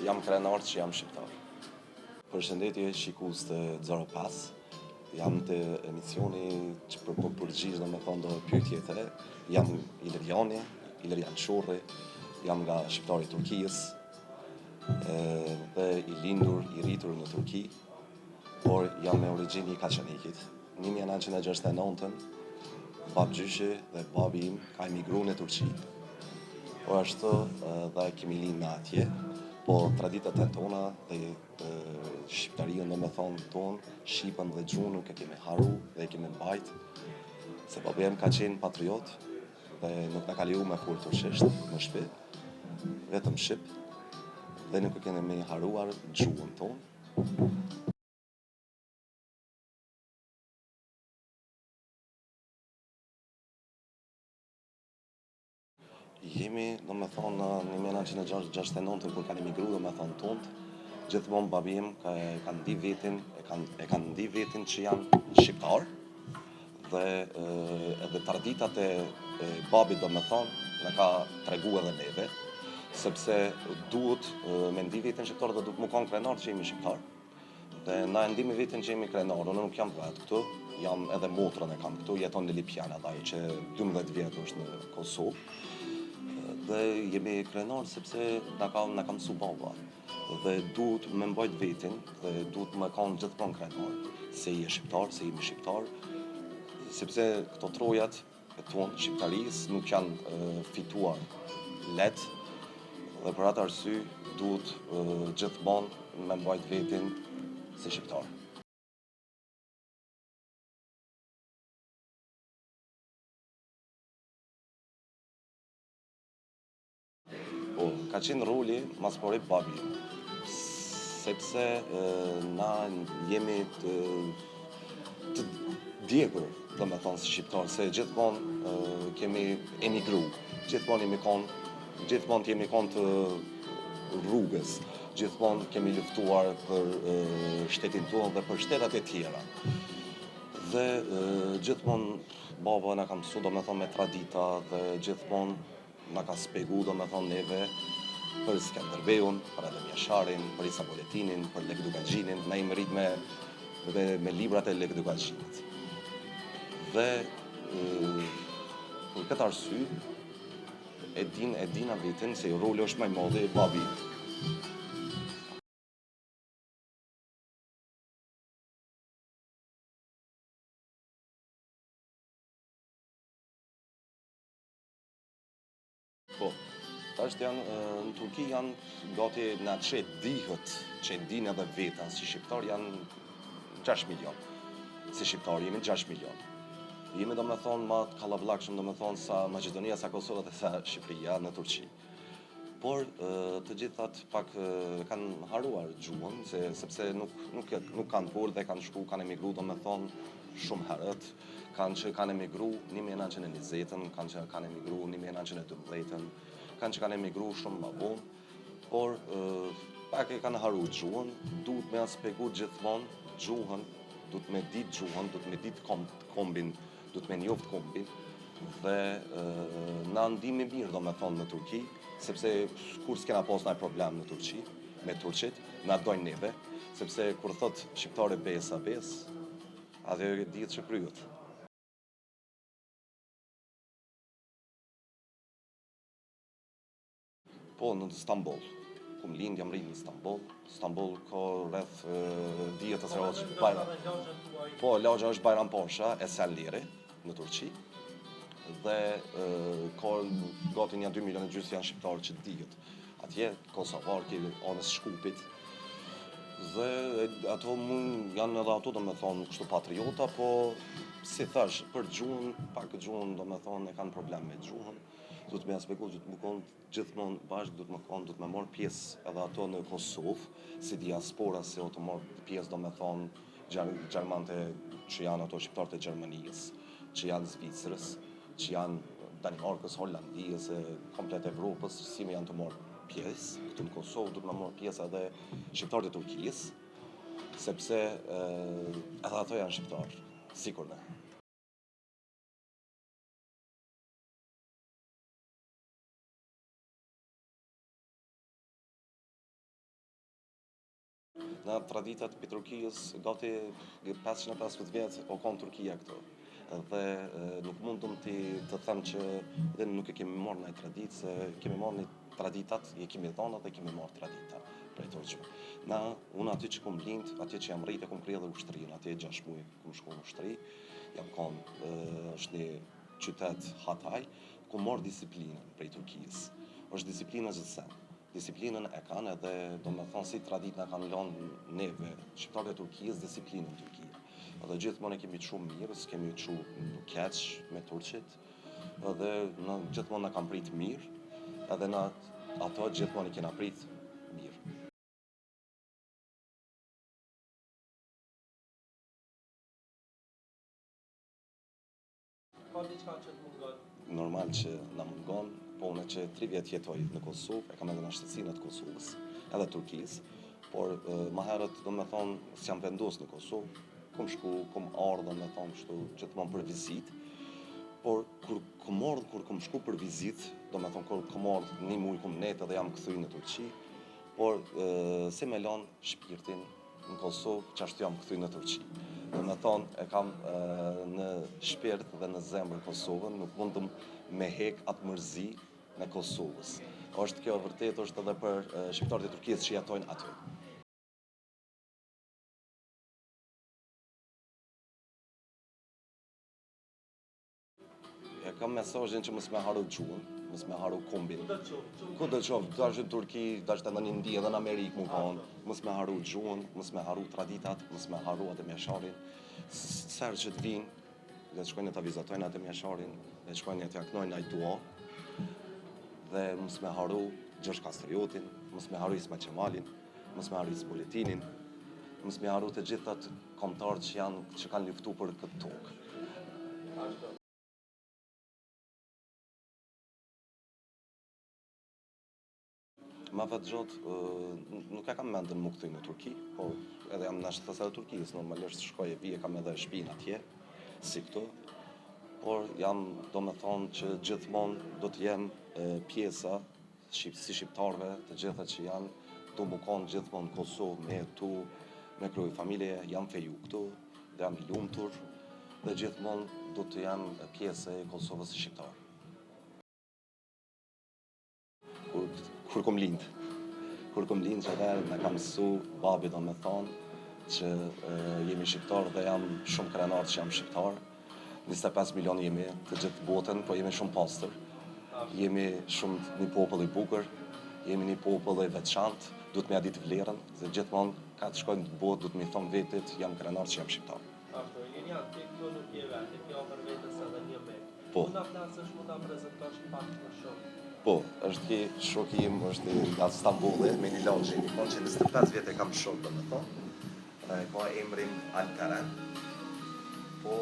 jam krenar që jam shqiptar. Përshëndetje shikues të Zero Pass. Jam të emisioni që përgjigj do pyetje të re. Jam Ilerian Shurri, jam nga shqiptari i Turqisë dhe i lindur, i rritur në Turqi, por jam me origjinë i Kaçanikit. 1969-ën, babgjyshi dhe babi im ka emigruar në Turqi. Po ashtu dhe kemi linë atje, po traditat e tona dhe shqiptarinë tonë, shqipën dhe gjuhën nuk e kemi haru dhe e kemi mbajt, se babi im ka qenë patriot dhe nuk na ka leju me fol turqisht në shtëpi, vetëm shqip, dhe nuk e kemi haruar gjuhën tonë. Jemi, në 1969, kur kanë emigru, tonë, gjithmonë babi im e kanë ndi vetin që janë shqiptar, dhe edhe traditat e babit në ka tregu edhe neve, sepse duhet me ndi vetin shqiptar dhe duhet më kanë krenar që jemi shqiptar. Dhe na e ndimi vetin që jemi krenar, unë nuk jam vetë këtu, jam edhe motrën e kam këtu, jeton në Lipjana, që 12 vjetë është në Kosovë, dhe jemi krenar sepse na ka mësu baba, dhe duhet me mbajt vetin, dhe duhet me kanë gjithmonë krenar, se i e shqiptar, se jemi shqiptar, sepse këto trojat e tonë shqiptarisë nuk janë fituar let, dhe për atë arsye duhet gjithmonë me mbajt vetin si shqiptar. Po, ka qenë roli mas pari babi, sepse na jemi të djegur, si shqiptar, se gjithmonë kemi emigru, gjithmonë kemi kon të rrugës, gjithmonë kemi luftuar për shtetin tonë dhe për shtetat e tjera. Dhe gjithmonë baba na ka mësu me tradita dhe gjithmonë na ka spjegu neve për Skanderbeun, për Adem Jasharin, për Isa Boletinin, për Lek Dugaxhinin, na i rrit me librat e Lek Dugaxhinit. Dhe për këtë arsye e dina vitin se roli është më i madh i babi. Po, tash në Turqi janë gati na që dihet, që din edhe veta, si shqiptar janë 6 milion. Si shqiptar jemi 6 milion. Jemi ma të kallabllakshëm sa Maqedonia, sa Kosova dhe sa Shqipëria në Turqi. Por të gjithat pak kanë haruar gjuhën, sepse nuk kanë por dhe kanë shku, kanë emigru shumë herët, kanë emigru 1920-ën, kanë emigru 1912-ën, kanë emigru shumë më vonë, por pak e kanë haru gjuhën, duhet me aspegu gjithmonë gjuhën, duhet me ditë gjuhën, duhet me ditë kombin, duhet me njoft kombin, dhe na ndihmi mirë në Turqi, sepse kur s'kena pas ndaj problem në Turqi, me turqit, na dojnë neve, sepse kur thot shqiptare besa bes, atë dihet që kryet. Po, në Stamboll. Kum lind, jam rritë në Stamboll. Stamboll ka rreth dietës rreth Po, lagja është Bayrampaşa e Selleri në Turqi. Dhe ka gati 2,5 milion janë shqiptarë që dihet. Atje kosovar ke anës Shkupit. Dhe ato janë edhe ato kështu patriota, po si thash, për gjuhën, pak gjuhën e kanë problem me gjuhën. Duhet me aspegu, duhet më konë gjithmonë bashkë, duhet me marrë pjesë edhe ato në Kosovë, si diaspora, si o të marrë pjesë Gjermante që janë ato shqiptarët e Gjermanisë, që janë Zvicrës, që janë Danimarkës, Hollandijës, komplet Evropës, si me janë të marrë pjesë, këtu në Kosovë duhet me marrë pjesë edhe shqiptarët e Turqisë, sepse edhe ato janë shqiptarë, sikur ne. Në traditat për Turkijës, gati 550 vjetë o konë Turkija këto. Dhe nuk mundum të them që dhe nuk e kemi marrë në traditë, se kemi marrë një traditat, e kemi dhona dhe kemi marrë tradita prej torqëve. Unë aty që kom lind, aty që jam rrit e kom krije dhe ushtrinë, aty 6 muaj kom shku në ushtri, jam konë, është një qytet Hatay, kom marrë disiplinën prej Turkijës. Është disiplina gjithsem. Disiplinën e kanë edhe, do me thonë, si tradit në kanë lënë neve, shqiptarët e Turkijës, disiplinën në Turkijë. Edhe gjithmonë e kemi qu mirë, s'kemi qu keq me turqit, edhe gjithmonë në kam prit mirë, edhe në ato gjithmonë i kena prit mirë. Ka diçka që të mungon? Normal që na mungon, po unë që 3 vjetë jetoj në Kosovë, e kam edhe në shtetësinë të Kosovës, edhe Turkisë, por më herët, do me thonë, s'jam vendos në Kosovë, kom shku, kom ardhë, me thonë, kështu, gjithmonë për vizitë, por kur kom shku për vizitë, do me thonë, kur kom ardhë një muj kom netë dhe jam këthuj në Turqi, por se me lanë shpirtin në Kosovë, që ashtu jam këthuj në Turqi. Do me thonë, e kam në shpirt dhe në zemër Kosovën, nuk mundëm me hek atë mërzi në Kosovës. Është kjo vërtet, është edhe për shqiptarët e Turkisë që jetojnë aty. E kam mesazhin që mos me haru gjuhën, mos me haru kombin. Ku do të qoftë, dash në Turqi, dash edhe në Indi, edhe në Amerikë më kanë, mos me haru gjuhën, mos me haru traditat, mos me haru atë mjesharin. Sërë që të vinë, dhe të shkojnë të vizatojnë atë mjesharin, dhe të shkojnë të jaknojnë ajë dua, dhe mos me haru Gjosh Kastriotin, mos me haru Ismet Qemalin, mos me haru Ispolitinin, mos me haru të gjithat kombëtarë që kanë luftu për këtë tokë. Ma vetë gjotë, nuk e kam mendën më këthy në Turki, po edhe jam në shtetësat e Turkijës, normalisht shkoj e vije, kam edhe shpinë atje, si këtu, por jam, do me thonë që gjithmonë do të jem pjesa si shqiptarve të gjitha që janë, do më konë gjithmonë në Kosovë, me tu, me kryu familje, jam feju këtu, dhe jam i lumtur, dhe gjithmonë do të jem pjesë e Kosovës shqiptarë. Kur kom lindë. Kur kom lindë që dhe me kam mësu, babi do me thonë që jemi shqiptarë dhe jam shumë krenar që jam shqiptarë. 25 milion jemi të gjithë botën, po jemi shumë pastër. Jemi shumë një popull i bukur, jemi një popull i veçantë, duhet me adit vlerën, se gjithmonë ka të shkojnë të botë, duhet me thonë vetit, jam krenar që jam shqiptarë. Ashtu, Lilian, ti kjo nuk je vetë, kjo për vetës edhe një me. Po. Mund na flasësh, mund na prezantosh pak më shumë. Po, është ki shoki im, është nga Stambulli, me një lagje, po që 25 vjetë e kam shok, do me thonë. Ka emrin Alperen. Po,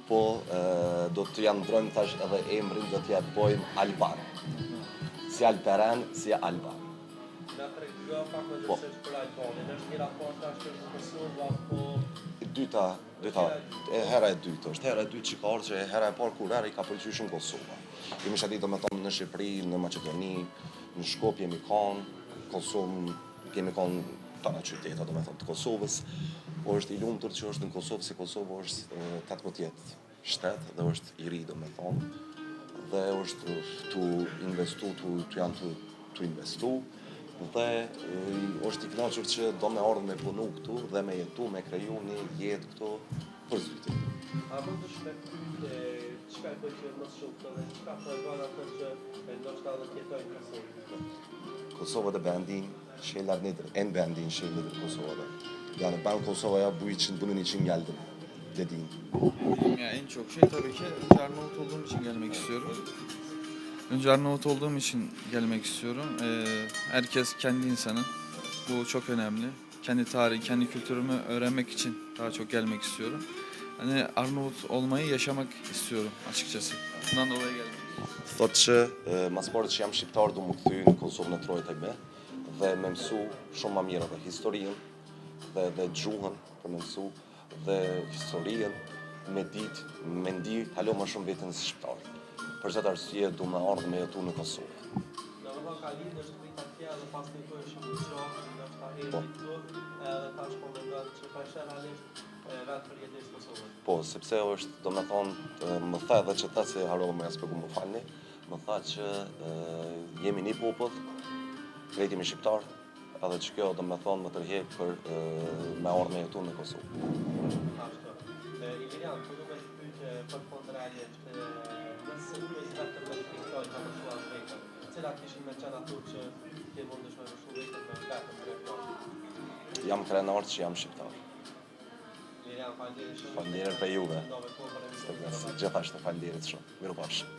po, do të janë ndrojmë tash edhe emrin, do t'ja bojmë Alban. Si Alperen, si Alban. Na tregoj pak më dërsesh për Albanin, është një raport tash në Kosovë, apo... Dyta, hera e dytë është, hera e dytë që ka orë që hera e parë kur i ka pëlqy shumë Kosova. Kemi shati do me thonë në Shqipëri, në Maqedoni, në Shkop jemi kanë, Kosovë, kemi kanë të në qyteta do me thonë të Kosovës, po është i lumtur që është në Kosovë, si Kosovë është 18 shtetë dhe është i ri do me thonë, dhe është të investu, të janë të investu, dhe është i knaqër që do me ardhë me punu këtu dhe me jetu, me kreju një jetë këtu për zytin. A mund të shpektyte qëka e pëlqen më shumë të dhe qëka përgon atë që e ndoshta dhe tjetojnë Kosovë? Kosova dhe bendin, shelar nedër, en bendin shelar nedër Kosova dhe. Yani ben Kosova'ya bu için, bunun için geldim dediğin. Ya en çok şey tabii ki önce Arnavut olduğum için gelmek istiyorum. Önce Arnavut olduğum için gelmek istiyorum. Herkes kendi insanı. Bu çok önemli. Kendi tarihi, kendi kültürümü öğrenmek için daha çok gelmek istiyorum. Hani Arnavut olmayı yaşamak istiyorum açıkçası. Bundan dolayı geldim. Thotë që mas pari që jam shqiptar do më kthy në Kosovë në trojët e me dhe me mësu shumë më mirë dhe historinë dhe gjuhën për me mësu dhe historinë me ditë, me ndi halo më shumë vetën si shqiptar. Për çfarë arsye do më ardhë me jetu në Kosovë. ka lind është rrit atje dhe pas një kohë shumë i shoh, ndoshta Po. erdhi këtu edhe tash po mendon që pa shë realisht vetë për jetën e Kosovës. Po, sepse është, do me thonë, më tha edhe që ta se harova me aspegu më falni, më tha që jemi një popull, krejt jemi shqiptar, edhe që kjo do me thonë më tërhek për me ardhë me jetu në Kosovë. Ashtu. Ilirian, po do me të pyetje për fond realisht, nëse duhet vetëm me të fiktoj të mëshuar vetëm, cilat kishin me qenë ato që ti mundesh me mëshu vetëm me vetëm tre plan? Jam krenar që jam shqiptar. Ilirian, faleminderit shumë. Faleminderit për juve. Ndove kohë për emisionin. Gjithashtu faleminderit shumë. Mirupafshim.